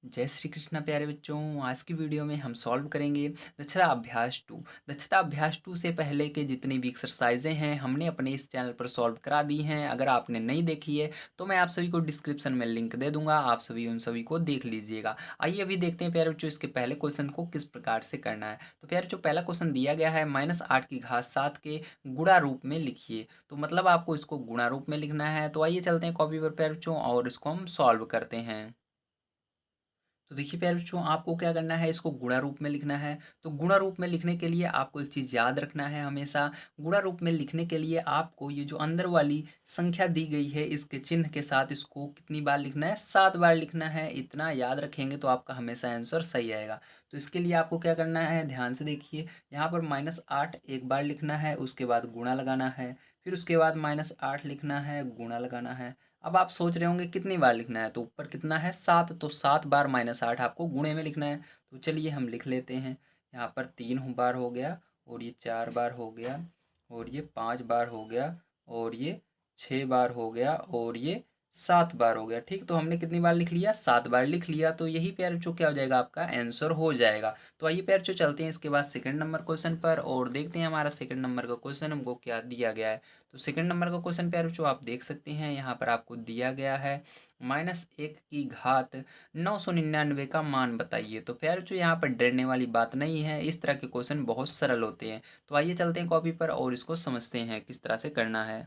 जय श्री कृष्ण प्यारे बच्चों। आज की वीडियो में हम सॉल्व करेंगे दक्षता अभ्यास 2। दक्षता अभ्यास 2 से पहले के जितनी भी एक्सरसाइजें हैं हमने अपने इस चैनल पर सॉल्व करा दी हैं। अगर आपने नहीं देखी है तो मैं आप सभी को डिस्क्रिप्शन में लिंक दे दूंगा, आप सभी उन सभी को देख लीजिएगा। आइए अभी देखते हैं प्यारे बच्चों इसके पहले क्वेश्चन को किस प्रकार से करना है। तो प्यारे बच्चों पहला क्वेश्चन दिया गया है -8 की घात 7 के गुणा रूप में लिखिए। तो मतलब आपको इसको गुणा रूप में लिखना है। तो आइए चलते हैं कॉपी पर प्यारे बच्चों और इसको हम सॉल्व करते हैं। तो देखिए प्यारे बच्चों आपको क्या करना है, इसको गुणा रूप में लिखना है। तो गुणा रूप में लिखने के लिए आपको एक चीज़ याद रखना है हमेशा। गुणा रूप में लिखने के लिए आपको ये जो अंदर वाली संख्या दी गई है इसके चिन्ह के साथ इसको कितनी बार लिखना है, 7 बार लिखना है। इतना याद रखेंगे तो आपका हमेशा आंसर सही आएगा। तो इसके लिए आपको क्या करना है, ध्यान से देखिए। यहाँ पर -8 एक बार लिखना है, उसके बाद गुणा लगाना है, फिर उसके बाद -8 लिखना है, गुणा लगाना है। अब आप सोच रहे होंगे कितनी बार लिखना है, तो ऊपर कितना है 7, तो 7 बार -8 आपको गुणे में लिखना है। तो चलिए हम लिख लेते हैं। यहाँ पर 3 बार हो गया, और ये 4 बार हो गया, और ये 5 बार हो गया, और ये 6 बार हो गया, और ये 7 बार हो गया। ठीक, तो हमने कितनी बार लिख लिया, 7 बार लिख लिया। तो यही प्यारे बच्चों क्या हो जाएगा, आपका आंसर हो जाएगा। तो आइए प्यारे बच्चों चलते हैं इसके बाद सेकंड नंबर क्वेश्चन पर और देखते हैं हमारा सेकंड नंबर का क्वेश्चन हमको क्या दिया गया है। तो सेकंड नंबर का क्वेश्चन प्यारे बच्चों आप देख सकते हैं, यहाँ पर आपको दिया गया है -1 की घात 999 का मान बताइए। तो प्यारे बच्चों यहाँ पर डरने वाली बात नहीं है, इस तरह के क्वेश्चन बहुत सरल होते हैं। तो आइए चलते हैं कॉपी पर और इसको समझते हैं किस तरह से करना है।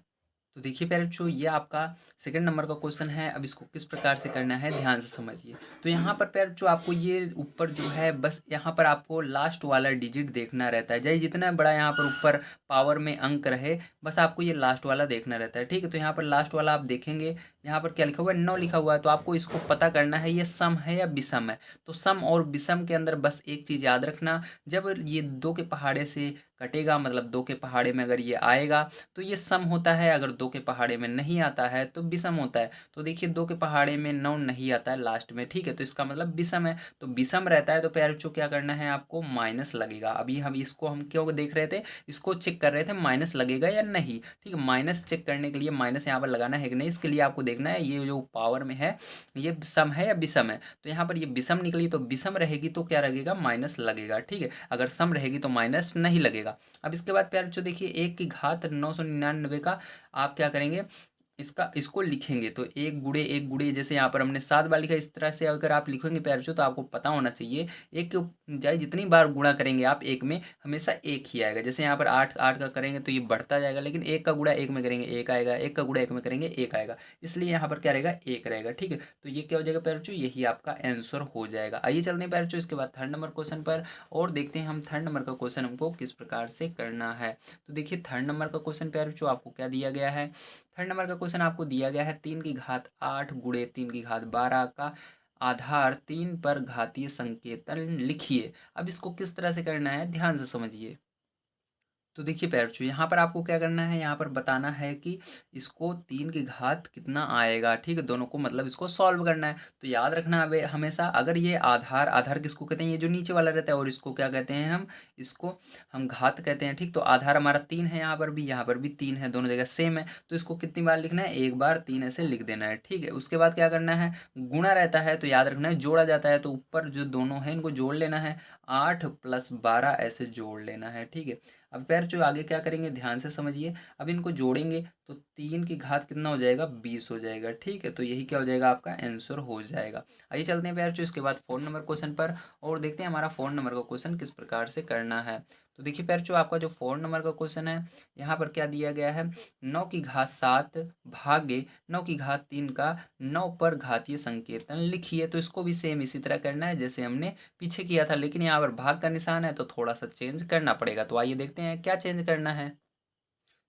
तो देखिए प्यारे बच्चों ये आपका सेकंड नंबर का क्वेश्चन है। अब इसको किस प्रकार से करना है ध्यान से समझिए। तो यहाँ पर प्यारे बच्चों आपको ये ऊपर जो है बस यहाँ पर आपको लास्ट वाला डिजिट देखना रहता है। चाहे जितना बड़ा यहाँ पर ऊपर पावर में अंक रहे, बस आपको ये लास्ट वाला देखना रहता है। ठीक है, तो यहाँ पर लास्ट वाला आप देखेंगे, यहाँ पर क्या लिखा हुआ है, 9 लिखा हुआ है। तो आपको इसको पता करना है ये सम है या विषम है। तो सम और विषम के अंदर बस एक चीज़ याद रखना, जब ये 2 के पहाड़े से कटेगा, मतलब 2 के पहाड़े में अगर ये आएगा तो ये सम होता है, अगर 2 के पहाड़े में नहीं आता है तो विषम होता है। तो देखिए 2 के पहाड़े में 9 नहीं आता है लास्ट में, ठीक है, तो इसका मतलब विषम है। तो विषम रहता है तो प्यारे बच्चों क्या करना है, आपको माइनस लगेगा। अभी हम इसको हम क्यों देख रहे थे, इसको चेक कर रहे थे माइनस लगेगा या नहीं। ठीक है, माइनस चेक करने के लिए माइनस यहाँ पर लगाना है कि नहीं, इसके लिए आपको देखना है ये जो पावर में है ये सम है या विषम है। तो यहाँ पर ये विषम निकली, तो विषम रहेगी तो क्या लगेगा, माइनस लगेगा। ठीक है, अगर सम रहेगी तो माइनस नहीं लगेगा। अब इसके बाद प्यारे बच्चों देखिए 1 की घात 999 का आप क्या करेंगे, इसको लिखेंगे। तो एक गुड़े जैसे यहाँ पर हमने 7 बार लिखा, इस तरह से अगर आप लिखेंगे प्यारे बच्चों तो आपको पता होना चाहिए एक चाहे जितनी बार गुणा करेंगे आप एक में हमेशा एक ही आएगा। जैसे यहाँ पर 8 8 का करेंगे तो ये बढ़ता जाएगा, लेकिन एक का गुणा एक में करेंगे एक आएगा, एक का गुणा एक में करेंगे एक आएगा, इसलिए यहाँ पर क्या रहेगा, एक रहेगा। ठीक है, तो ये क्या हो जाएगा प्यारे बच्चों, यही आपका आंसर हो जाएगा। आइए चलते हैं प्यारे बच्चों इसके बाद थर्ड नंबर क्वेश्चन पर और देखते हैं हम थर्ड नंबर का क्वेश्चन हमको किस प्रकार से करना है। तो देखिए थर्ड नंबर का क्वेश्चन प्यारे बच्चों आपको क्या दिया गया है। थर्ड नंबर का क्वेश्चन आपको दिया गया है 3 की घात 8 गुणे 3 की घात 12 का आधार 3 पर घातीय संकेतन लिखिए। अब इसको किस तरह से करना है ध्यान से समझिए। तो देखिए प्यारे बच्चों यहाँ पर आपको क्या करना है, यहाँ पर बताना है कि इसको 3 की घात कितना आएगा। ठीक है, दोनों को मतलब इसको सॉल्व करना है। तो याद रखना हमेशा, अगर ये आधार आधार किसको कहते हैं, ये जो नीचे वाला रहता है, और इसको क्या कहते हैं, हम इसको हम घात कहते हैं। ठीक, तो आधार हमारा 3 है, यहाँ पर भी 3 है, दोनों जगह सेम है। तो इसको कितनी बार लिखना है, एक बार 3 ऐसे लिख देना है। ठीक है, उसके बाद क्या करना है, गुणा रहता है तो याद रखना है जोड़ा जाता है, तो ऊपर जो दोनों हैं इनको जोड़ लेना है, 8 + 12 ऐसे जोड़ लेना है। ठीक है, अब पैर जो आगे क्या करेंगे ध्यान से समझिए। अब इनको जोड़ेंगे तो 3 की घात कितना हो जाएगा, 20 हो जाएगा। ठीक है, तो यही क्या हो जाएगा, आपका आंसर हो जाएगा। आइए चलते हैं पैर जो इसके बाद 4 नंबर क्वेश्चन पर और देखते हैं हमारा 4 नंबर का क्वेश्चन किस प्रकार से करना है। तो देखिए पैर जो आपका जो 4 नंबर का क्वेश्चन है, यहाँ पर क्या दिया गया है, 9 की घात 7 भागे 9 की घात 3 का 9 पर घातीय संकेतन लिखिए। तो इसको भी सेम इसी तरह करना है जैसे हमने पीछे किया था, लेकिन यहाँ पर भाग का निशान है तो थोड़ा सा चेंज करना पड़ेगा। तो आइए देखते हैं क्या चेंज करना है।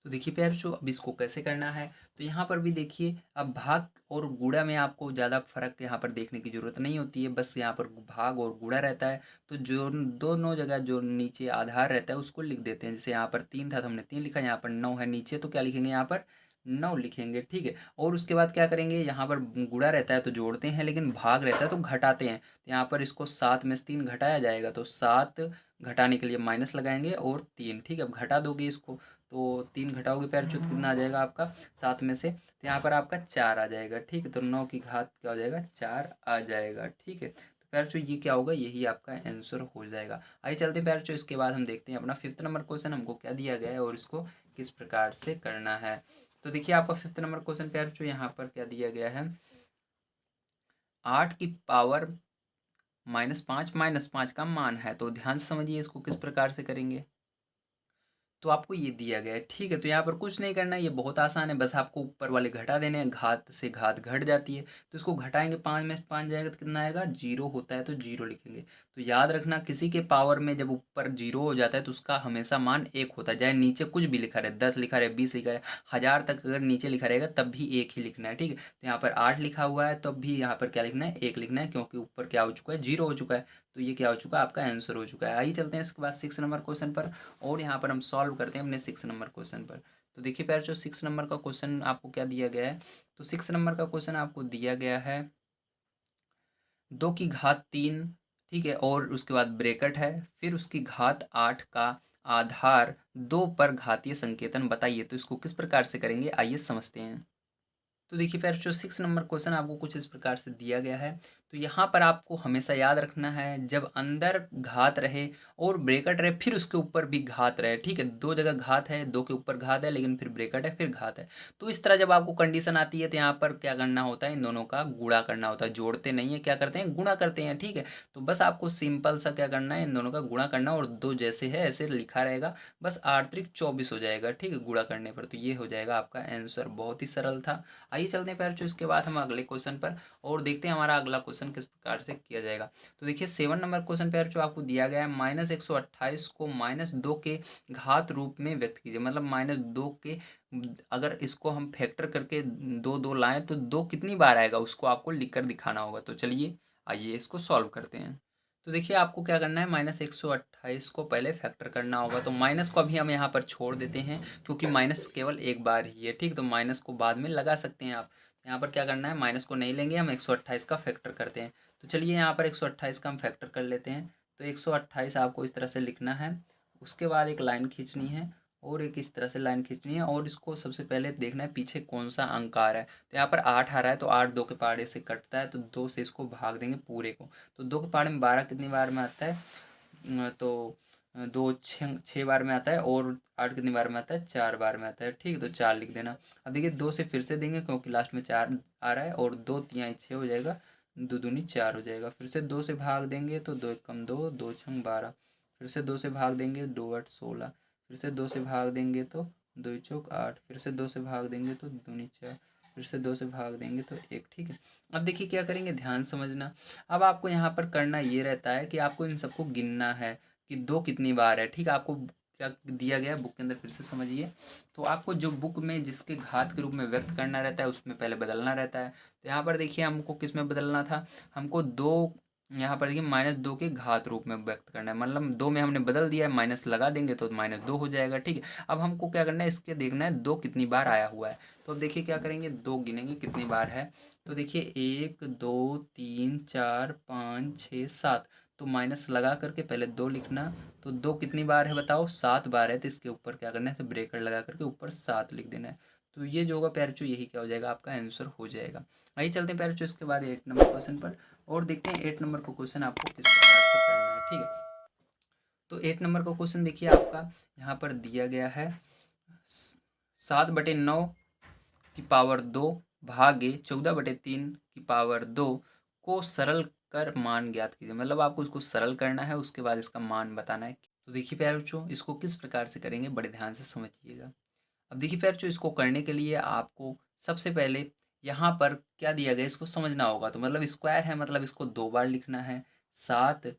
तो देखिए प्यारे बच्चों अब इसको कैसे करना है, तो यहाँ पर भी देखिए अब भाग और गुणा में आपको ज़्यादा फर्क यहाँ पर देखने की ज़रूरत नहीं होती है, बस यहाँ पर भाग और गुणा रहता है। तो जो दोनों जगह जो नीचे आधार रहता है उसको लिख देते हैं। जैसे यहाँ पर 3 था तो हमने 3 लिखा, यहाँ पर 9 है नीचे तो क्या लिखेंगे, यहाँ पर 9 लिखेंगे। ठीक है, और उसके बाद क्या करेंगे, यहाँ पर गुणा रहता है तो जोड़ते हैं, लेकिन भाग रहता है तो घटाते हैं। तो यहाँ पर इसको 7 में से 3 घटाया जाएगा, तो 7 घटाने के लिए माइनस लगाएंगे और 3। ठीक है, अब घटा दोगे इसको तो 3 घटाओगे पैर चुत कितना आ जाएगा आपका 7 में से, तो यहाँ पर आपका 4 आ जाएगा। ठीक है, तो 9 की घात क्या हो जाएगा, 4 आ जाएगा। ठीक है, प्यारे बच्चों ये क्या होगा, यही आपका आंसर हो जाएगा। आइए चलते हैं प्यारे बच्चों, इसके बाद हम देखते हैं अपना 5th नंबर क्वेश्चन हमको क्या दिया गया है और इसको किस प्रकार से करना है। तो देखिए आपका 5th नंबर क्वेश्चन प्यारे बच्चों यहाँ पर क्या दिया गया है, 8 की पावर -5 का मान है। तो ध्यान से समझिए इसको किस प्रकार से करेंगे। तो आपको ये दिया गया है, ठीक है। तो यहाँ पर कुछ नहीं करना है, ये बहुत आसान है, बस आपको ऊपर वाले घटा देने हैं। घात से घात घट जाती है, तो इसको घटाएंगे, 5 में से 5 जाएगा तो कितना आएगा, 0 होता है तो 0 लिखेंगे। तो याद रखना किसी के पावर में जब ऊपर 0 हो जाता है तो उसका हमेशा मान 1 होता है, चाहे नीचे कुछ भी लिखा रहे, 10 लिखा रहे, 20 लिखा रहे, 1000 तक अगर नीचे लिखा रहेगा तब भी 1 ही लिखना है, ठीक है। तो यहाँ पर 8 लिखा हुआ है तब भी यहाँ पर क्या लिखना है, 1 लिखना है, क्योंकि ऊपर क्या हो चुका है, 0 हो चुका है। तो ये क्या हो चुका है, आपका आंसर हो चुका है। आइए चलते हैं इसके बाद 6 नंबर क्वेश्चन पर, और यहाँ पर हम सॉल्व करते हैं अपने 6 नंबर क्वेश्चन पर। तो देखिए प्यारे जो 6 नंबर का क्वेश्चन आपको क्या दिया गया है, तो 6 नंबर का क्वेश्चन आपको दिया गया है 2 की घात 3, ठीक है, और उसके बाद ब्रैकेट है, फिर उसकी घात 8 का आधार 2 पर घातीय संकेतन बताइए। तो इसको किस प्रकार से करेंगे, आइए समझते हैं। तो देखिए फिर जो 6 नंबर क्वेश्चन आपको कुछ इस प्रकार से दिया गया है। तो यहाँ पर आपको हमेशा याद रखना है, जब अंदर घात रहे और ब्रैकेट रहे फिर उसके ऊपर भी घात रहे, ठीक है। 2 जगह घात है, 2 के ऊपर घात है, लेकिन फिर ब्रैकेट है फिर घात है। तो इस तरह जब आपको कंडीशन आती है तो यहाँ पर क्या करना होता है, इन दोनों का गुणा करना होता है। जोड़ते नहीं है, क्या करते हैं, गुणा करते हैं, ठीक है। तो बस आपको सिंपल सा क्या करना है, इन दोनों का गुणा करना, और 2 जैसे है ऐसे लिखा रहेगा, बस 8 त्रिक 24 हो जाएगा, ठीक है, गुणा करने पर। तो ये हो जाएगा आपका आंसर, बहुत ही सरल था। आइए चलते हैं प्यारे, इसके बाद हम अगले क्वेश्चन पर और देखते हैं हमारा अगला क्वेश्चन किस प्रकार से किया जाएगा। तो देखिए 7 नंबर क्वेश्चन प्यारे जो आपको दिया गया है, -128 को -2 के घात रूप में व्यक्त कीजिए। मतलब -2 के, अगर इसको हम फैक्टर करके दो दो लाएं तो 2 कितनी बार आएगा उसको आपको लिख कर दिखाना होगा। तो चलिए आइए इसको सॉल्व करते हैं। तो देखिए आपको क्या करना है, -128 को पहले फैक्टर करना होगा। तो माइनस को अभी हम यहाँ पर छोड़ देते हैं, क्योंकि माइनस केवल एक बार ही है, ठीक। तो माइनस को बाद में लगा सकते हैं आप। यहाँ पर क्या करना है, माइनस को नहीं लेंगे, हम 128 का फैक्टर करते हैं। तो चलिए यहाँ पर 128 का हम फैक्टर कर लेते हैं। तो 128 आपको इस तरह से लिखना है, उसके बाद एक लाइन खींचनी है और एक इस तरह से लाइन खींचनी है, और इसको सबसे पहले देखना है पीछे कौन सा अंक आ रहा है। तो यहाँ पर 8 आ रहा है, तो 8 2 के पहाड़े से कटता है, तो 2 से इसको भाग देंगे पूरे को। तो 2 के पहाड़े में 12 कितनी बार में आता है, तो 2 6 बार में आता है, और 8 कितनी बार में आता है, 4 बार में आता है, ठीक। तो 4 लिख देना। अब देखिए 2 से फिर से देंगे, क्योंकि लास्ट में 4 आ रहा है, और 2 तिहाई 6 हो जाएगा, 2 दूनी 4 हो जाएगा। फिर से 2 से भाग देंगे तो 2 एक कम 2, 2 छंग 12। फिर से 2 से भाग देंगे, 2 8 16। फिर से 2 से भाग देंगे तो 2 चौक 8। फिर से 2 से भाग देंगे तो दूनी 4। फिर से 2 से भाग देंगे तो 1, ठीक है। अब देखिए क्या करेंगे, ध्यान समझना। अब आपको यहाँ पर करना ये रहता है कि आपको इन सबको गिनना है कि 2 कितनी बार है, ठीक है। आपको क्या दिया गया है बुक के अंदर, फिर से समझिए। तो आपको जो बुक में जिसके घात के रूप में व्यक्त करना रहता है उसमें पहले बदलना रहता है। तो यहाँ पर देखिए हमको किस में बदलना था, हमको 2, यहाँ पर देखिए -2 के घात रूप में व्यक्त करना है। मतलब 2 में हमने बदल दिया है, माइनस लगा देंगे तो -2 हो जाएगा, ठीक है। अब हमको क्या करना है, इसके देखना है 2 कितनी बार आया हुआ है। तो अब देखिए क्या करेंगे, 2 गिनेंगे कितनी बार है। तो देखिए 1 2 3 4 5 6 7। तो माइनस लगा करके पहले 2 लिखना। तो 2 कितनी बार है बताओ, 7 बार है, तो इसके ऊपर क्या करना है, तो ब्रेकर लगा करके ऊपर 7 लिख देना है। तो ये जो होगा प्यारे, यही क्या हो जाएगा, आपका आंसर हो जाएगा। आइए चलते हैं प्यारे इसके बाद 8 नंबर क्वेश्चन पर, और देखते हैं 8 नंबर का क्वेश्चन आपको किस प्रकार से करना है, ठीक है। तो 8 नंबर का क्वेश्चन देखिए आपका यहाँ पर दिया गया है, 7/9 की पावर 2 भागे 14/3 की पावर 2 को सरल कर मान ज्ञात कीजिए। मतलब आपको इसको सरल करना है, उसके बाद इसका मान बताना है। तो देखिए प्यारे बच्चों, इसको किस प्रकार से करेंगे, बड़े ध्यान से समझिएगा। अब देखिए प्यारे बच्चों, इसको करने के लिए आपको सबसे पहले यहाँ पर क्या दिया गया इसको समझना होगा। तो मतलब स्क्वायर है, मतलब इसको 2 बार लिखना है, 7 ×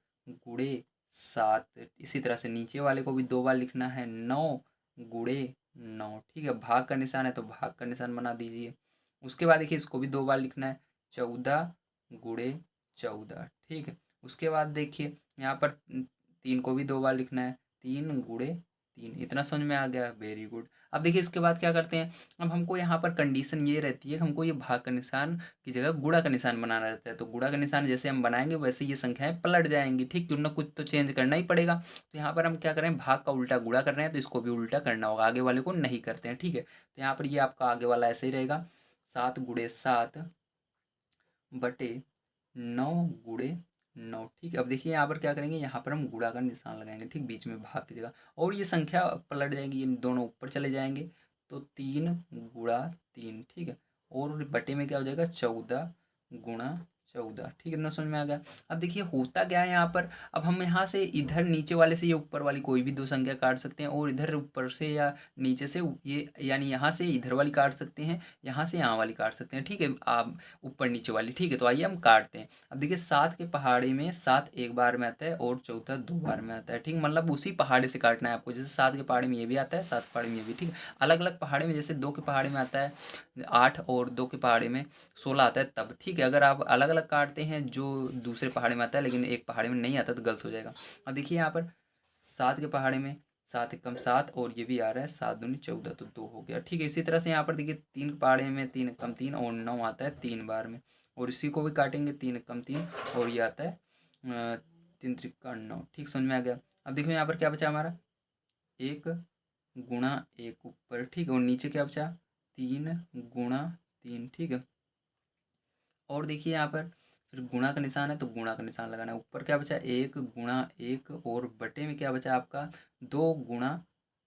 7। इसी तरह से नीचे वाले को भी 2 बार लिखना है, 9 × 9, ठीक है। भाग का निशान है तो भाग का निशान बना दीजिए। उसके बाद देखिए इसको भी 2 बार लिखना है, 14 × 14, ठीक है। उसके बाद देखिए यहाँ पर 3 को भी 2 बार लिखना है, 3 × 3। इतना समझ में आ गया, वेरी गुड। अब देखिए इसके बाद क्या करते हैं, अब हमको यहाँ पर कंडीशन ये रहती है कि हमको ये भाग का निशान की जगह गुणा का निशान बनाना रहता है। तो गुणा का निशान जैसे हम बनाएंगे वैसे ये संख्याएं पलट जाएंगी, ठीक। कुछ ना कुछ तो चेंज करना ही पड़ेगा। तो यहाँ पर हम क्या करें, भाग का उल्टा गुणा कर रहे हैं, तो इसको भी उल्टा करना होगा, आगे वाले को नहीं करते हैं, ठीक है। तो यहाँ पर ये आपका आगे वाला ऐसे ही रहेगा, 7 × 7/9 × 9। ठीक है, अब देखिए यहाँ पर क्या करेंगे, यहाँ पर हम गुणा का निशान लगाएंगे, ठीक, बीच में भाग की जगह, और ये संख्या पलट जाएगी, ये दोनों ऊपर चले जाएंगे, तो 3 × 3, ठीक है, और बटे में क्या हो जाएगा, 14 × 14। ठीक है, इतना समझ में आ गया। अब देखिए होता क्या है यहाँ पर, अब हम यहाँ से इधर नीचे वाले से ये ऊपर वाली कोई भी दो संख्या काट सकते हैं, और इधर ऊपर से या नीचे से ये, यानी यहाँ से इधर वाली काट सकते हैं, यहाँ से यहाँ वाली काट सकते हैं। ठीक है, आप ऊपर नीचे वाली। ठीक है, तो आइए हम काटते हैं। अब देखिए 7 के पहाड़े में 7 एक बार में आता है और 14 2 बार में आता है। ठीक, मतलब उसी पहाड़े से काटना है आपको, जैसे 7 के पहाड़े में ये भी आता है, 7 पहाड़े में ये भी। ठीक है, अलग अलग पहाड़े में, जैसे 2 के पहाड़े में आता है 8 और 2 के पहाड़े में 16 आता है तब। ठीक है, अगर आप अलग अलग काटते हैं जो दूसरे पहाड़े में आता है लेकिन एक पहाड़े में नहीं आता तो गलत हो जाएगा। अब देखिए यहाँ पर 7 के पहाड़े में 7 एकम 7 और ये भी आ रहा है 7 दूनी 14, तो 2 हो गया। ठीक है, इसी तरह से यहाँ पर देखिए 3 के पहाड़े में 3 एकम 3 और 9 आता है 3 बार में, और इसी को भी काटेंगे 3 एकम 3 और ये आता है 3 त्रिका 9। ठीक, समझ में आ गया। अब देखो यहाँ पर क्या बचा हमारा, 1 × 1 ऊपर। ठीक है, और नीचे क्या बचा, 3 × 3। ठीक है, और देखिए यहाँ पर फिर गुणा का निशान है तो गुणा का निशान लगाना है। ऊपर क्या बचा, 1 × 1 और बटे में क्या बचा आपका, 2 ×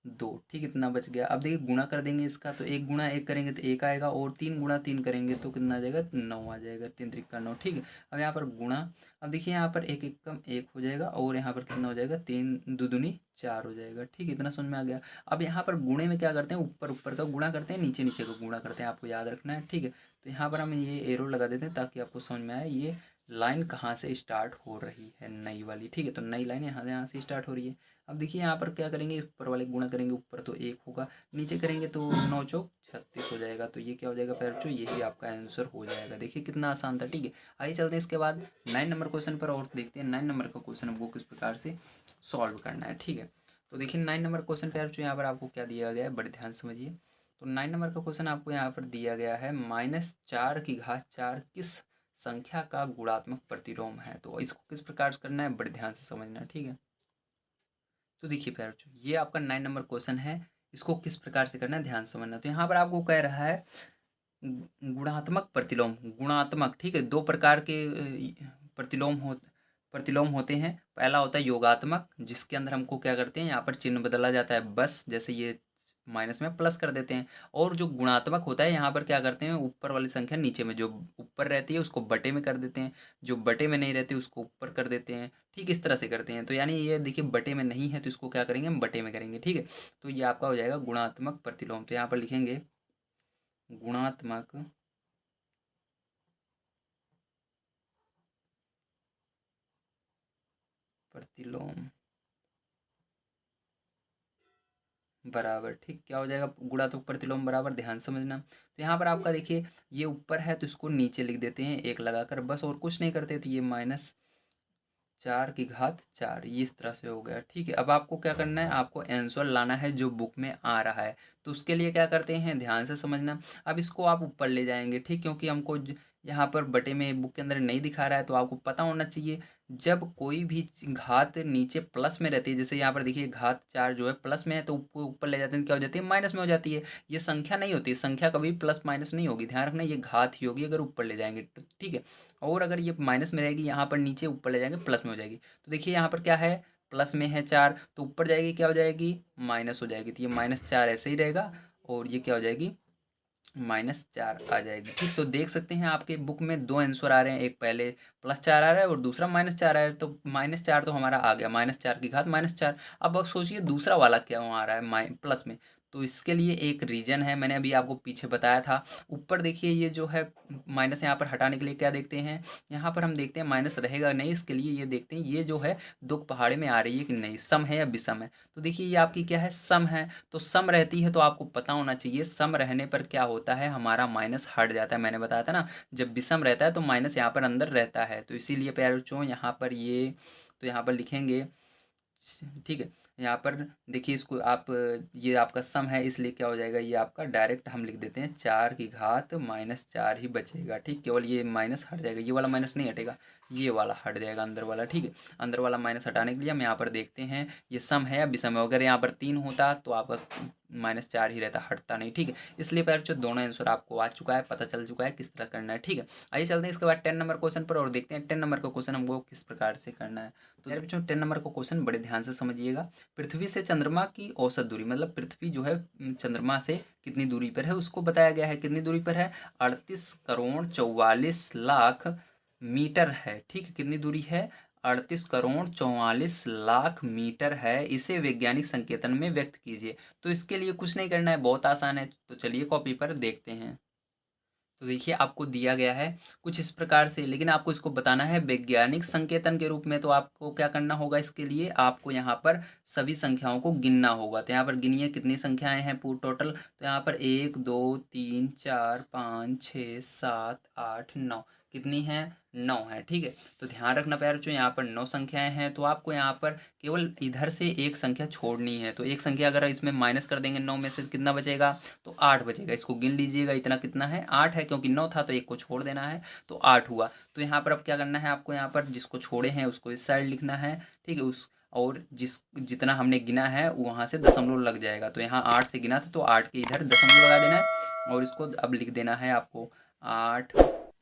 2। ठीक, इतना बच गया। अब देखिए गुणा कर देंगे इसका, तो 1 × 1 करेंगे तो 1 आएगा, और 3 × 3 करेंगे तो कितना आ जाएगा, 9 आ जाएगा, 3 त्रिका 9। ठीक है, अब यहाँ पर गुणा, अब देखिए यहाँ पर 1 एकम 1 हो जाएगा, और यहाँ पर कितना हो जाएगा, 3 2 दूनी 4 हो जाएगा। ठीक है, इतना समझ में आ गया। अब यहाँ पर गुणे में क्या करते हैं, ऊपर ऊपर का गुणा करते हैं, नीचे नीचे का गुणा करते हैं, आपको याद रखना है। ठीक है, तो यहाँ पर हम ये एरो लगा देते हैं ताकि आपको समझ में आए ये लाइन कहाँ से स्टार्ट हो रही है, नई वाली। ठीक है, तो नई लाइन यहाँ से स्टार्ट हो रही है। अब देखिए यहाँ पर क्या करेंगे, ऊपर वाले गुणा करेंगे, ऊपर तो 1 होगा, नीचे करेंगे तो 9 चौक 36 हो जाएगा, तो ये क्या हो जाएगा पैरचो, यही आपका आंसर हो जाएगा। देखिए कितना आसान था। ठीक है, आइए चलते हैं इसके बाद 9 नंबर क्वेश्चन पर और देखते हैं 9 नंबर का क्वेश्चन हमको किस प्रकार से सॉल्व करना है। ठीक है, तो देखिए 9 नंबर क्वेश्चन पैरचो यहाँ पर आपको क्या दिया गया है, बड़े ध्यान से समझिए। तो 9 नंबर का क्वेश्चन आपको यहाँ पर दिया गया है, -4 किस संख्या का गुणात्मक प्रतिलोम है। तो इसको किस प्रकार से करना है, बड़े ध्यान से समझना है। ठीक है, तो देखिए प्यार, ये आपका 9 नंबर क्वेश्चन है, इसको किस प्रकार से करना है ध्यान से समझना। तो यहाँ पर आपको कह रहा है गुणात्मक प्रतिलोम, गुणात्मक। ठीक है, दो प्रकार के प्रतिलोम होते हैं। पहला होता है योगात्मक, जिसके अंदर हमको क्या करते हैं, यहाँ पर चिन्ह बदला जाता है, बस जैसे ये माइनस में प्लस कर देते हैं। और जो गुणात्मक होता है, यहाँ पर क्या करते हैं, ऊपर वाली संख्या नीचे में जो ऊपर रहती है उसको बटे में कर देते हैं, जो बटे में नहीं रहती उसको ऊपर कर देते हैं। ठीक, इस तरह से करते हैं। तो यानी ये देखिए बटे में नहीं है तो इसको क्या करेंगे, हम बटे में करेंगे। ठीक है, तो ये आपका हो जाएगा गुणात्मक प्रतिलोम। तो यहाँ पर लिखेंगे गुणात्मक प्रतिलोम बराबर, ठीक, क्या हो जाएगा, गुणात्मक प्रतिलोम बराबर, ध्यान समझना। तो यहाँ पर आपका देखिए ये ऊपर है तो इसको नीचे लिख देते हैं 1 लगाकर, बस और कुछ नहीं करते। तो ये -4 की घात 4, ये इस तरह से हो गया। ठीक है, अब आपको क्या करना है, आपको आंसर लाना है जो बुक में आ रहा है। तो उसके लिए क्या करते हैं, ध्यान से समझना। अब इसको आप ऊपर ले जाएंगे, ठीक, क्योंकि हमको यहाँ पर बटे में बुक के अंदर नहीं दिखा रहा है, तो आपको पता होना चाहिए जब कोई भी घात नीचे प्लस में रहती है, जैसे यहाँ पर देखिए घात 4 जो है प्लस में है, तो ऊपर ले जाते हैं, क्या हो जाती है, माइनस में हो जाती है। ये संख्या नहीं होती, संख्या कभी प्लस माइनस नहीं होगी, ध्यान रखना, ये घात ही होगी अगर ऊपर ले जाएंगे तो। ठीक है, और अगर ये माइनस में रहेगी, यहाँ पर नीचे ऊपर ले जाएंगे प्लस में हो जाएगी। तो देखिए यहाँ पर क्या है, प्लस में है 4, तो ऊपर जाएगी क्या हो जाएगी, माइनस हो जाएगी। तो ये -4 ऐसे ही रहेगा, और ये क्या हो जाएगी, -4 आ जाएगी। ठीक, तो देख सकते हैं आपके बुक में दो आंसर आ रहे हैं, एक पहले +4 आ रहा है और दूसरा -4 आ रहा है। तो -4 तो हमारा आ गया, -4 की घात -4। अब सोचिए दूसरा वाला क्या आ रहा है, प्लस में। तो इसके लिए एक रीजन है, मैंने अभी आपको पीछे बताया था। ऊपर देखिए ये जो है माइनस, यहाँ पर हटाने के लिए क्या देखते हैं, यहाँ पर हम देखते हैं माइनस रहेगा नहीं, इसके लिए ये देखते हैं ये जो है 2 पहाड़े में आ रही है कि नहीं, सम है या विषम है। तो देखिए ये आपकी क्या है, सम है। तो सम रहती है तो आपको पता होना चाहिए सम रहने पर क्या होता है, हमारा माइनस हट जाता है। मैंने बताया था ना, जब विषम रहता है तो माइनस यहाँ पर अंदर रहता है। तो इसीलिए प्यारे बच्चों यहाँ पर ये, तो यहाँ पर लिखेंगे, ठीक है। यहाँ पर देखिए इसको आप, ये आपका सम है इसलिए क्या हो जाएगा, ये आपका डायरेक्ट हम लिख देते हैं 4 की घात -4 ही बचेगा। ठीक, केवल ये माइनस हट जाएगा, ये वाला माइनस नहीं हटेगा, ये वाला हट जाएगा अंदर वाला। ठीक है, अंदर वाला माइनस हटाने के लिए हम यहाँ पर देखते हैं ये सम है या विषम है। अगर यहाँ पर 3 होता तो आपका -4 ही रहता, हटता नहीं। ठीक है, इसलिए पैर जो दोनों आंसर आपको आ चुका है, पता चल चुका है किस तरह करना है। ठीक है, आइए चलते हैं इसके बाद 10 नंबर क्वेश्चन पर और देखते हैं 10 नंबर का क्वेश्चन हमको किस प्रकार से करना है। तो यार बच्चों 10 नंबर का क्वेश्चन बड़े ध्यान से समझिएगा। पृथ्वी से चंद्रमा की औसत दूरी, मतलब पृथ्वी जो है चंद्रमा से कितनी दूरी पर है उसको बताया गया है। कितनी दूरी पर है, 38 करोड़ 44 लाख मीटर है। ठीक है, कितनी दूरी है, 38 करोड़ 44 लाख मीटर है। इसे वैज्ञानिक संकेतन में व्यक्त कीजिए। तो इसके लिए कुछ नहीं करना है, बहुत आसान है। तो चलिए कॉपी पर देखते हैं। तो देखिए आपको दिया गया है कुछ इस प्रकार से, लेकिन आपको इसको बताना है वैज्ञानिक संकेतन के रूप में। तो आपको क्या करना होगा, इसके लिए आपको यहाँ पर सभी संख्याओं को गिनना होगा। तो यहाँ पर गिनिए कितनी संख्याएं हैं पूर्ण टोटल। तो यहाँ पर 1 2 3 4 5 6 7 8 9, कितनी हैं, 9 है। ठीक है, तो ध्यान रखना प्यारे बच्चों, यहाँ पर 9 संख्याएं हैं। तो आपको यहाँ पर केवल इधर से एक संख्या छोड़नी है। तो एक संख्या अगर इसमें माइनस कर देंगे 9 में से, कितना बचेगा, तो 8 बचेगा। इसको गिन लीजिएगा, इतना कितना है, 8 है, क्योंकि 9 था तो एक को छोड़ देना है, तो 8 हुआ। तो यहाँ पर अब क्या करना है आपको, यहाँ पर जिसको छोड़े हैं उसको इस साइड लिखना है। ठीक है, उस और जितना हमने गिना है वहाँ से दशमलव लग जाएगा। तो यहाँ 8 से गिना था तो 8 के इधर दशमलव लगा देना है और इसको अब लिख देना है आपको 8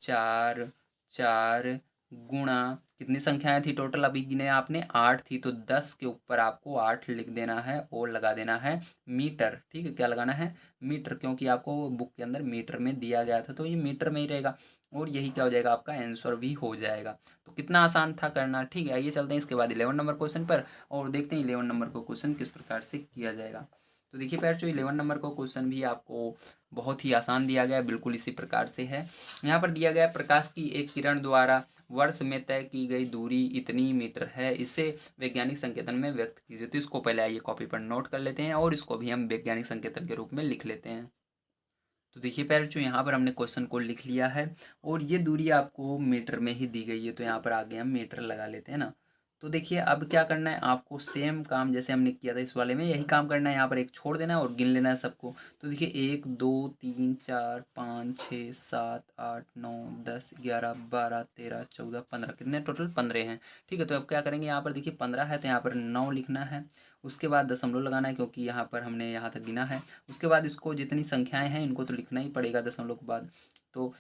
4 4 गुणा, कितनी संख्याएं थी टोटल अभी गिने आपने, 8 थी। तो 10 के ऊपर आपको 8 लिख देना है और लगा देना है मीटर। ठीक है, क्या लगाना है, मीटर, क्योंकि आपको बुक के अंदर मीटर में दिया गया था तो ये मीटर में ही रहेगा। और यही क्या हो जाएगा, आपका आंसर भी हो जाएगा। तो कितना आसान था करना। ठीक है, आइए चलते हैं इसके बाद 11 नंबर क्वेश्चन पर और देखते हैं 11 नंबर को क्वेश्चन किस प्रकार से किया जाएगा। तो देखिए पैर जो 11 नंबर का क्वेश्चन भी आपको बहुत ही आसान दिया गया है, बिल्कुल इसी प्रकार से है। यहाँ पर दिया गया है प्रकाश की एक किरण द्वारा वर्ष में तय की गई दूरी इतनी मीटर है, इसे वैज्ञानिक संकेतन में व्यक्त कीजिए। तो इसको पहले आइए कॉपी पर नोट कर लेते हैं और इसको भी हम वैज्ञानिक संकेतन के रूप में लिख लेते हैं। तो देखिए पैर जो यहाँ पर हमने क्वेश्चन को लिख लिया है और ये दूरी आपको मीटर में ही दी गई है। तो यहाँ पर आगे हम मीटर लगा लेते हैं ना। तो देखिए अब क्या करना है आपको, सेम काम जैसे हमने किया था इस वाले में, यही काम करना है। यहाँ पर एक छोड़ देना है और गिन लेना है सबको। तो देखिए 1 2 3 4 5 6 7 8 9 10 11 12 13 14 15, कितने टोटल 15 हैं। ठीक है, तो अब क्या करेंगे, यहाँ पर देखिए 15 है तो यहाँ पर 9 लिखना है। उसके बाद दशमलव लगाना है क्योंकि यहाँ पर हमने यहाँ तक गिना है। उसके बाद इसको जितनी संख्याएं हैं इनको तो लिखना ही पड़ेगा दशमलव के बाद। तो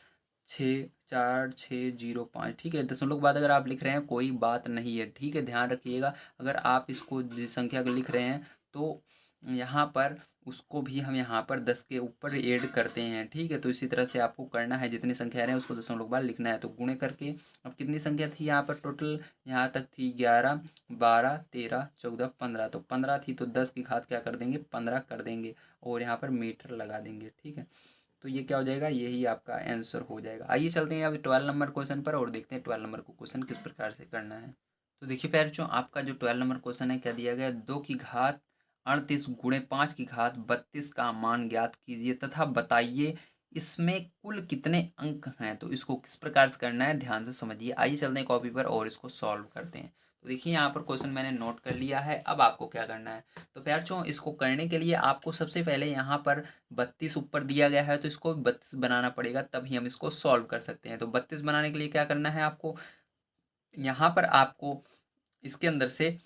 6 4 6 0 5, ठीक है, दशमलव के बाद अगर आप लिख रहे हैं कोई बात नहीं है। ठीक है, ध्यान रखिएगा, अगर आप इसको जिस संख्या को लिख रहे हैं तो यहाँ पर उसको भी हम यहाँ पर 10 के ऊपर ऐड करते हैं। ठीक है, तो इसी तरह से आपको करना है, जितनी संख्या रहे उसको दशमलव के बाद लिखना है। तो गुणे करके अब कितनी संख्या थी यहाँ पर टोटल, यहाँ तक थी 11 12 13 14 15। तो 15 थी तो 10 की घात क्या कर देंगे, 15 कर देंगे और यहाँ पर मीटर लगा देंगे। ठीक है, तो ये क्या हो जाएगा, यही आपका आंसर हो जाएगा। आइए चलते हैं अभी 12 नंबर क्वेश्चन पर और देखते हैं 12 नंबर को क्वेश्चन किस प्रकार से करना है। तो देखिए प्यारे बच्चों, आपका जो 12 नंबर क्वेश्चन है क्या दिया गया है, 2 की घात 38 गुणे 5 की घात 32 का मान ज्ञात कीजिए तथा बताइए इसमें कुल कितने अंक हैं। तो इसको किस प्रकार से करना है ध्यान से समझिए। आइए चलते हैं कॉपी पर और इसको सॉल्व करते हैं। तो देखिए यहाँ पर क्वेश्चन मैंने नोट कर लिया है। अब आपको क्या करना है, तो प्यार बच्चों इसको करने के लिए आपको सबसे पहले यहाँ पर 32 ऊपर दिया गया है तो इसको 32 बनाना पड़ेगा, तभी हम इसको सॉल्व कर सकते हैं। तो 32 बनाने के लिए क्या करना है आपको, यहाँ पर आपको इसके अंदर से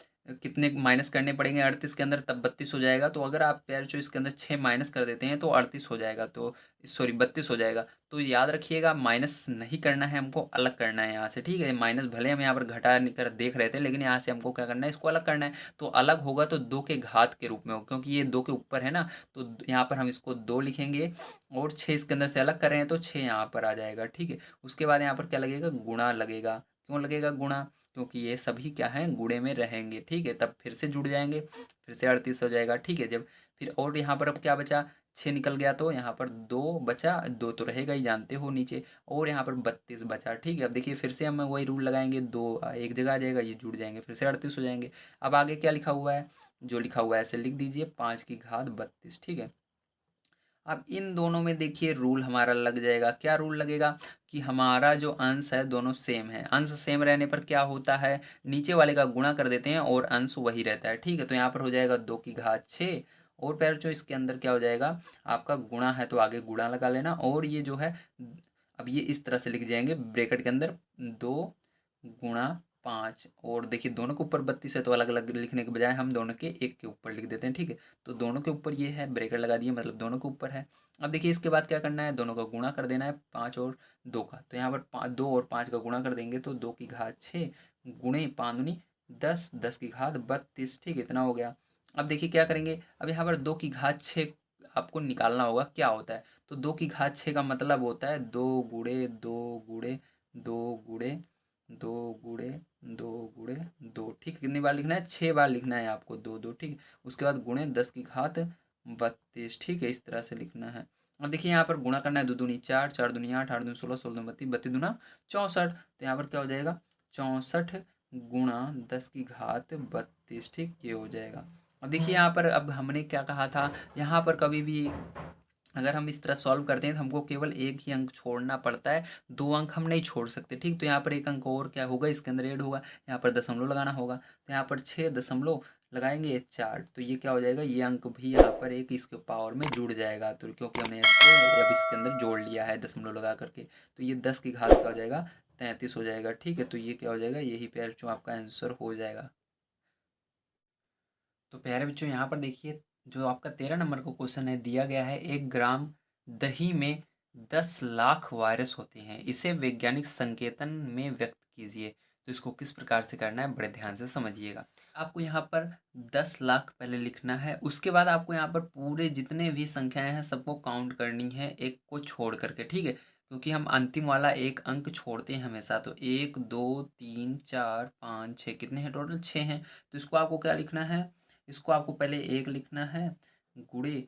कितने माइनस करने पड़ेंगे 38 के अंदर, तब 32 हो जाएगा। तो अगर आप पैर जो इसके अंदर 6 माइनस कर देते हैं तो 38 हो जाएगा, तो सॉरी 32 हो जाएगा। तो याद रखिएगा माइनस नहीं करना है, हमको अलग करना है यहाँ से। ठीक है, माइनस भले हम यहाँ पर घटा कर देख रहे थे लेकिन यहाँ से हमको क्या करना है, इसको अलग करना है। तो अलग होगा तो 2 के घात के रूप में हो, क्योंकि ये 2 के ऊपर है ना। तो यहाँ पर हम इसको 2 लिखेंगे और 6 इसके अंदर से अलग कर रहे हैं तो 6 यहाँ पर आ जाएगा। ठीक है, उसके बाद यहाँ पर क्या लगेगा, गुणा लगेगा। क्यों लगेगा गुणा, क्योंकि ये सभी क्या हैं, गुणे में रहेंगे। ठीक है, तब फिर से जुड़ जाएंगे, फिर से 38 हो जाएगा। ठीक है, जब फिर और यहाँ पर अब क्या बचा, 6 निकल गया तो यहाँ पर 2 बचा, 2 तो रहेगा ही जानते हो नीचे, और यहाँ पर 32 बचा। ठीक है, अब देखिए फिर से हम वही रूल लगाएंगे, 2 एक जगह आ जाएगा, ये जुड़ जाएंगे, फिर से 38 हो जाएंगे। अब आगे क्या लिखा हुआ है, जो लिखा हुआ है ऐसे लिख दीजिए, 5 की घात 32। ठीक है, अब इन दोनों में देखिए रूल हमारा लग जाएगा। क्या रूल लगेगा कि हमारा जो अंश है दोनों सेम है। अंश सेम रहने पर क्या होता है, नीचे वाले का गुणा कर देते हैं और अंश वही रहता है। ठीक है, तो यहाँ पर हो जाएगा 2 की घात 6 और पैर जो इसके अंदर क्या हो जाएगा आपका गुणा है तो आगे गुणा लगा लेना। और ये जो है अब ये इस तरह से लिख जाएंगे ब्रैकेट के अंदर 2 गुणा 5। और देखिए दोनों के ऊपर 32 है तो अलग अलग लिखने के बजाय हम दोनों के एक के ऊपर लिख देते हैं। ठीक है, तो दोनों के ऊपर ये है, ब्रैकेट लगा दिए मतलब दोनों के ऊपर है। अब देखिए इसके बाद क्या करना है, दोनों का गुणा कर देना है 5 और 2 का। तो यहाँ पर 2 और 5 का गुणा कर देंगे तो 2 की घात 6 गुणे 5 दूनी 10, 10 की घात 32। ठीक है, इतना हो गया। अब देखिए क्या करेंगे, अब यहाँ पर 2 की घात 6 आपको निकालना होगा क्या होता है। तो 2 की घात 6 का मतलब होता है 2 गुणे 2 गुणे 2 गुणे 2 गुणे 2। ठीक है, कितनी बार लिखना है, 6 बार लिखना है आपको, 2 2। ठीक है, उसके बाद गुणे 10 की घात 32। ठीक है, इस तरह से लिखना है। अब देखिए यहाँ पर गुणा करना है, 2 दूनी 4, 4 दूनी 8, 8 दूनी 16, 16 दूनी 32, 32 दूना 64। तो यहाँ पर क्या हो जाएगा 64 गुणा 10 की घात 32। ठीक, ये हो जाएगा। अब देखिए यहाँ पर अब हमने क्या कहा था, यहाँ पर कभी भी अगर हम इस तरह सॉल्व करते हैं तो हमको केवल एक ही अंक छोड़ना पड़ता है, 2 अंक हम नहीं छोड़ सकते। ठीक, तो यहाँ पर एक अंक और क्या होगा इसके अंदर ऐड होगा, यहाँ पर दशमलव लगाना होगा। तो यहाँ पर 6 दशमलव लगाएंगे 4, तो ये क्या हो जाएगा, ये अंक भी यहाँ पर एक इसके पावर में जुड़ जाएगा। तो क्योंकि हमने इसको अब इसके अंदर जोड़ लिया है दशमलव लगा करके, तो ये 10 की घात क्या हो जाएगा 33 हो जाएगा। ठीक है, तो ये क्या हो जाएगा, यही प्यारे बच्चों आपका आंसर हो जाएगा। तो प्यारे बच्चों यहाँ पर देखिए जो आपका 13 नंबर का क्वेश्चन है दिया गया है, 1 ग्राम दही में 10 लाख वायरस होते हैं, इसे वैज्ञानिक संकेतन में व्यक्त कीजिए। तो इसको किस प्रकार से करना है बड़े ध्यान से समझिएगा। आपको यहाँ पर 10 लाख पहले लिखना है, उसके बाद आपको यहाँ पर पूरे जितने भी संख्याएं हैं सबको काउंट करनी है एक को छोड़ करके। ठीक है, क्योंकि हम अंतिम वाला एक अंक छोड़ते हैं हमेशा। तो 1 2 3 4 5 6 कितने हैं टोटल, 6 हैं। तो इसको आपको क्या लिखना है, इसको आपको पहले 1 लिखना है, गुणे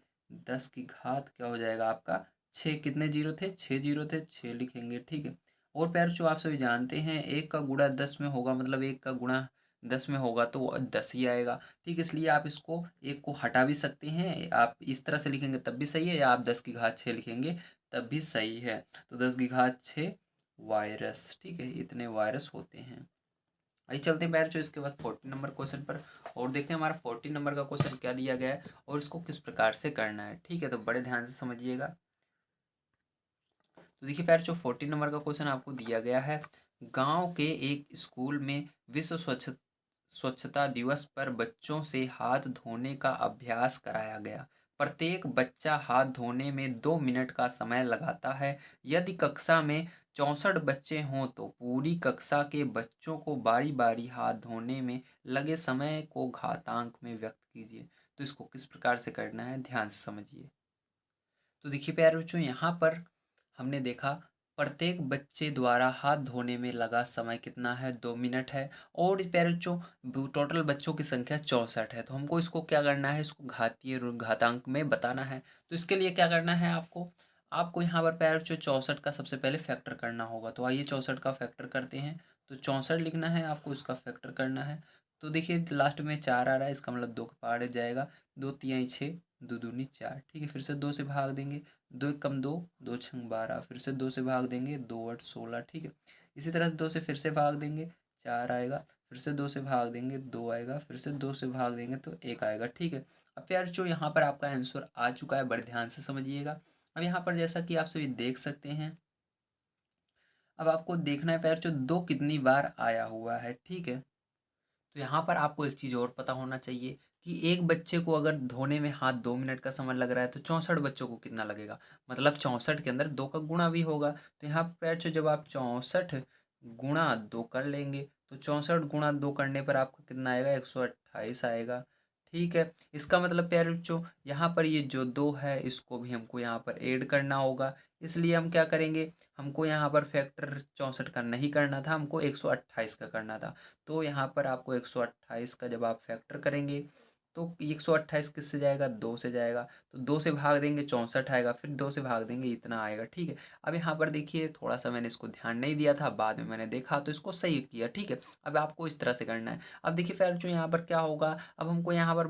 10 की घात क्या हो जाएगा आपका 6। कितने जीरो थे, 6 जीरो थे, 6 लिखेंगे। ठीक है, और प्यारे जो आप सभी जानते हैं 1 का गुणा 10 में होगा, मतलब 1 का गुणा 10 में होगा तो वो 10 ही आएगा। ठीक, इसलिए आप इसको एक को हटा भी सकते हैं, आप इस तरह से लिखेंगे तब भी सही है, या आप 10 की घात 6 लिखेंगे तब भी सही है। तो 10 की घात 6 वायरस। ठीक है, इतने वायरस होते हैं। आइए चलते हैं बैच इसके बाद 14 नंबर क्वेश्चन पर और देखते हैं हमारा 14 नंबर का क्वेश्चन क्या दिया गया है और इसको किस प्रकार से करना है। ठीक है, तो बड़े ध्यान से समझिएगा। तो देखिए पैर जो 14 नंबर का क्वेश्चन आपको दिया गया है, गांव के एक स्कूल में विश्व स्वच्छता दिवस पर बच्चों से हाथ धोने का अभ्यास कराया गया। प्रत्येक बच्चा हाथ धोने में 2 मिनट का समय लगाता है। यदि कक्षा में 64 बच्चे हों तो पूरी कक्षा के बच्चों को बारी बारी हाथ धोने में लगे समय को घातांक में व्यक्त कीजिए। तो इसको किस प्रकार से करना है ध्यान से समझिए। तो देखिए प्यारे बच्चों यहाँ पर हमने देखा प्रत्येक बच्चे द्वारा हाथ धोने में लगा समय कितना है, 2 मिनट है। और प्यारे बच्चों टोटल बच्चों की संख्या 64 है, तो हमको इसको क्या करना है, इसको घातीय घातांक में बताना है। तो इसके लिए क्या करना है आपको, आपको यहाँ पर प्यारे बच्चों 64 का सबसे पहले फैक्टर करना होगा। तो आइए 64 का फैक्टर करते हैं। तो 64 लिखना है आपको, इसका फैक्टर करना है। तो देखिए लास्ट में 4 आ रहा है, इसका मतलब 2 के पार जाएगा, 2 3 6, 2 दूनी 4। ठीक है, फिर से 2 से भाग देंगे, 2 1 कम 2, 2 6 12, फिर से 2 से भाग देंगे, 2 8 16। ठीक है, इसी तरह से 2 से फिर से भाग देंगे 4 आएगा, फिर से 2 से भाग देंगे 2 आएगा, फिर से 2 से भाग देंगे तो 1 आएगा। ठीक है, अब यार जो यहाँ पर आपका आंसर आ चुका है, बड़े ध्यान से समझिएगा। अब यहाँ पर जैसा कि आप सभी देख सकते हैं, अब आपको देखना है प्यार जो 2 कितनी बार आया हुआ है। ठीक है, तो यहाँ पर आपको एक चीज़ और पता होना चाहिए कि एक बच्चे को अगर धोने में हाथ 2 मिनट का समय लग रहा है तो 64 बच्चों को कितना लगेगा, मतलब 64 के अंदर 2 का गुणा भी होगा। तो यहाँ पर जब आप 64 गुणा 2 कर लेंगे तो 64 गुणा 2 करने पर आपको कितना आएगा, 128 आएगा। ठीक है, इसका मतलब प्यारे बच्चों यहाँ पर ये जो 2 है इसको भी हमको यहाँ पर ऐड करना होगा। इसलिए हम क्या करेंगे, हमको यहाँ पर फैक्टर 64 का नहीं करना था, हमको 128 का करना था। तो यहाँ पर आपको 128 का जब आप फैक्टर करेंगे तो 128 किससे जाएगा, 2 से जाएगा, तो 2 से भाग देंगे 64 आएगा, फिर 2 से भाग देंगे इतना आएगा, ठीक है। अब यहाँ पर देखिए थोड़ा सा मैंने इसको ध्यान नहीं दिया था, बाद में मैंने देखा तो इसको सही किया, ठीक है। अब आपको इस तरह से करना है। अब देखिए फिर जो यहाँ पर क्या होगा, अब हमको यहाँ पर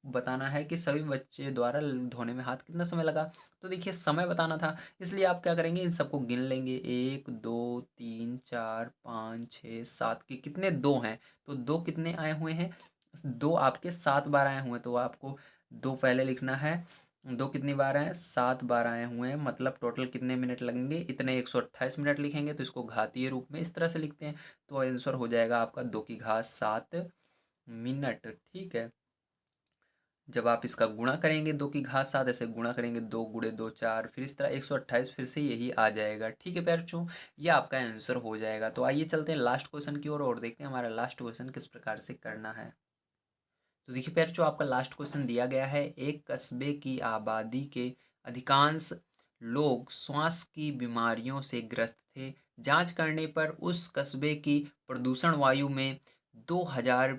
बताना है कि सभी बच्चे द्वारा धोने में हाथ कितना समय लगा। तो देखिए समय बताना था, इसलिए आप क्या करेंगे, इन सबको गिन लेंगे, 1 2 3 4 5 6 7 के कितने 2 हैं, तो 2 कितने आए हुए हैं, 2 आपके 7 बार आए हुए हैं, तो आपको 2 पहले लिखना है। 2 कितनी बार आए हैं, 7 बार आए हुए हैं, मतलब टोटल कितने मिनट लगेंगे, इतने 128 मिनट लिखेंगे, तो इसको घातीय रूप में इस तरह से लिखते हैं। तो आंसर हो जाएगा आपका 2 की घात 7 मिनट, ठीक है। जब आप इसका गुणा करेंगे 2 की घात 7, ऐसे गुणा करेंगे, 2 गुणे 2 4, फिर इस तरह 128 फिर से यही आ जाएगा, ठीक है प्यारों। ये आपका आंसर हो जाएगा। तो आइए चलते हैं लास्ट क्वेश्चन की ओर और देखते हैं हमारा लास्ट क्वेश्चन किस प्रकार से करना है। तो देखिए प्यारों, आपका लास्ट क्वेश्चन दिया गया है, एक कस्बे की आबादी के अधिकांश लोग श्वास की बीमारियों से ग्रस्त थे। जांच करने पर उस कस्बे की प्रदूषण वायु में 2000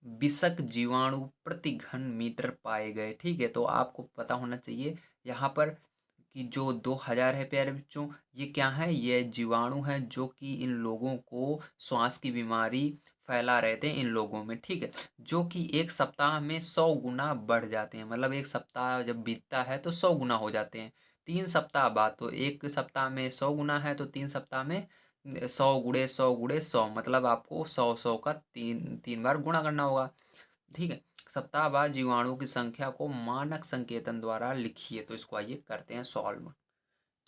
विषक जीवाणु प्रति घन मीटर पाए गए, ठीक है। तो आपको पता होना चाहिए यहाँ पर कि जो 2000 है प्यारे बच्चों, ये क्या है, ये जीवाणु है जो कि इन लोगों को श्वास की बीमारी फैला रहे थे इन लोगों में, ठीक है। जो कि एक सप्ताह में 100 गुना बढ़ जाते हैं, मतलब एक सप्ताह जब बीतता है तो 100 गुना हो जाते हैं। 3 सप्ताह बाद, तो एक सप्ताह में 100 गुना है, तो 3 सप्ताह में 100 गुणे 100 गुणे 100, मतलब आपको 100 का तीन तीन बार गुणा करना होगा, ठीक है। सप्ताह बाद जीवाणुओं की संख्या को मानक संकेतन द्वारा लिखिए। तो इसको आइए करते हैं सॉल्व।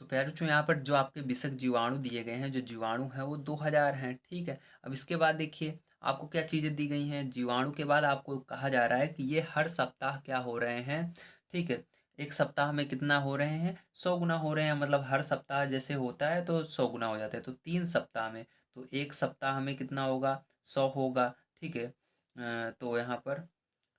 तो पैरों यहाँ पर जो आपके विषक जीवाणु दिए गए हैं, जो जीवाणु है वो 2000 हैं, ठीक है। अब इसके बाद देखिए आपको क्या चीज़ें दी गई हैं, जीवाणु के बाद आपको कहा जा रहा है कि ये हर सप्ताह क्या हो रहे हैं, ठीक है। एक सप्ताह में कितना हो रहे हैं, 100 गुना हो रहे हैं, मतलब हर सप्ताह जैसे होता है तो 100 गुना हो जाता है, तो 3 सप्ताह में, तो एक सप्ताह में कितना होगा, 100 होगा, ठीक है। तो यहाँ पर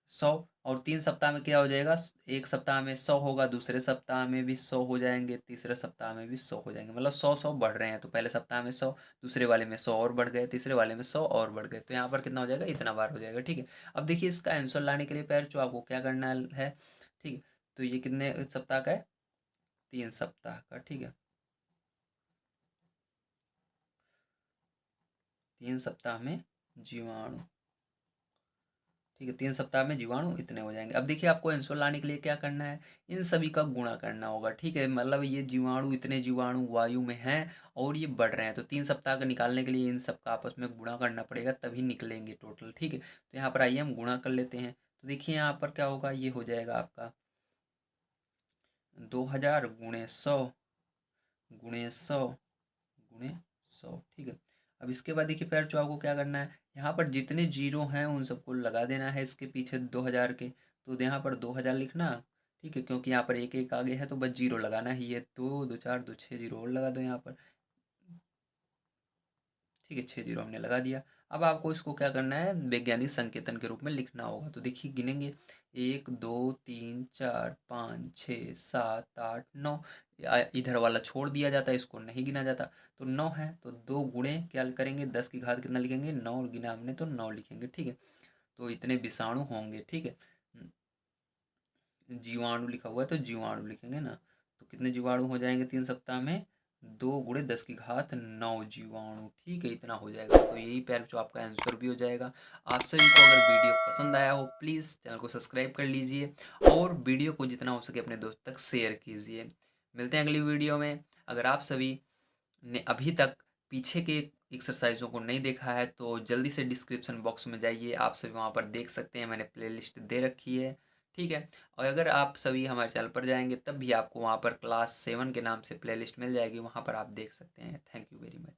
100, और 3 सप्ताह में क्या हो जाएगा, एक सप्ताह में 100 होगा, दूसरे सप्ताह में भी 100 हो जाएंगे, तीसरे सप्ताह में भी 100 हो जाएंगे, मतलब 100 100 बढ़ रहे हैं। तो पहले सप्ताह में 100, दूसरे वाले में 100 और बढ़ गए, तीसरे वाले में 100 और बढ़ गए, तो यहाँ पर कितना हो जाएगा, इतना बार हो जाएगा, ठीक है। अब देखिए इसका आंसर लाने के लिए पैर जो आपको क्या करना है, ठीक है। तो ये कितने सप्ताह का है, 3 सप्ताह का, ठीक है। 3 सप्ताह में जीवाणु, ठीक है, 3 सप्ताह में जीवाणु इतने हो जाएंगे। अब देखिए आपको आंसर लाने के लिए क्या करना है, इन सभी का गुणा करना होगा, ठीक है। मतलब ये जीवाणु, इतने जीवाणु वायु में हैं और ये बढ़ रहे हैं, तो 3 सप्ताह का निकालने के लिए इन सब का आपस में गुणा करना पड़ेगा, तभी निकलेंगे टोटल, ठीक है। तो यहाँ पर आइए हम गुणा कर लेते हैं। तो देखिए यहाँ पर क्या होगा, ये हो जाएगा आपका 2000 गुणे 100 गुणे 100 गुणे 100, ठीक है। अब इसके बाद देखिए पैर जो आपको क्या करना है, यहाँ पर जितने जीरो हैं उन सबको लगा देना है इसके पीछे 2000 के, तो यहाँ पर 2000 लिखना, ठीक है, क्योंकि यहाँ पर एक एक आगे है तो बस जीरो लगाना ही है, 2 2 4 2 6 जीरो और लगा दो यहाँ पर, ठीक है, 6 जीरो हमने लगा दिया। अब आपको इसको क्या करना है, वैज्ञानिक संकेतन के रूप में लिखना होगा। तो देखिए गिनेंगे, 1 2 3 4 5 6 7 8 9, इधर वाला छोड़ दिया जाता है, इसको नहीं गिना जाता, तो 9 है, तो 2 गुणे क्या करेंगे, 10 की घात कितना लिखेंगे, 9 गिना हमने तो 9 लिखेंगे, ठीक है। तो इतने विषाणु होंगे, ठीक है। जीवाणु लिखा हुआ है तो जीवाणु लिखेंगे ना, तो कितने जीवाणु हो जाएंगे 3 सप्ताह में, 2 गुणे 10 की घात 9 जीवाणु, ठीक है, इतना हो जाएगा। तो यही पैर जो आपका आंसर भी हो जाएगा। आप सभी को अगर वीडियो पसंद आया हो प्लीज़ चैनल को सब्सक्राइब कर लीजिए और वीडियो को जितना हो सके अपने दोस्त तक शेयर कीजिए। मिलते हैं अगली वीडियो में। अगर आप सभी ने अभी तक पीछे के एक्सरसाइजों को नहीं देखा है तो जल्दी से डिस्क्रिप्शन बॉक्स में जाइए, आप सभी वहाँ पर देख सकते हैं, मैंने प्लेलिस्ट दे रखी है, ठीक है। और अगर आप सभी हमारे चैनल पर जाएंगे तब भी आपको वहाँ पर क्लास 7 के नाम से प्लेलिस्ट मिल जाएगी, वहाँ पर आप देख सकते हैं। Thank you very much.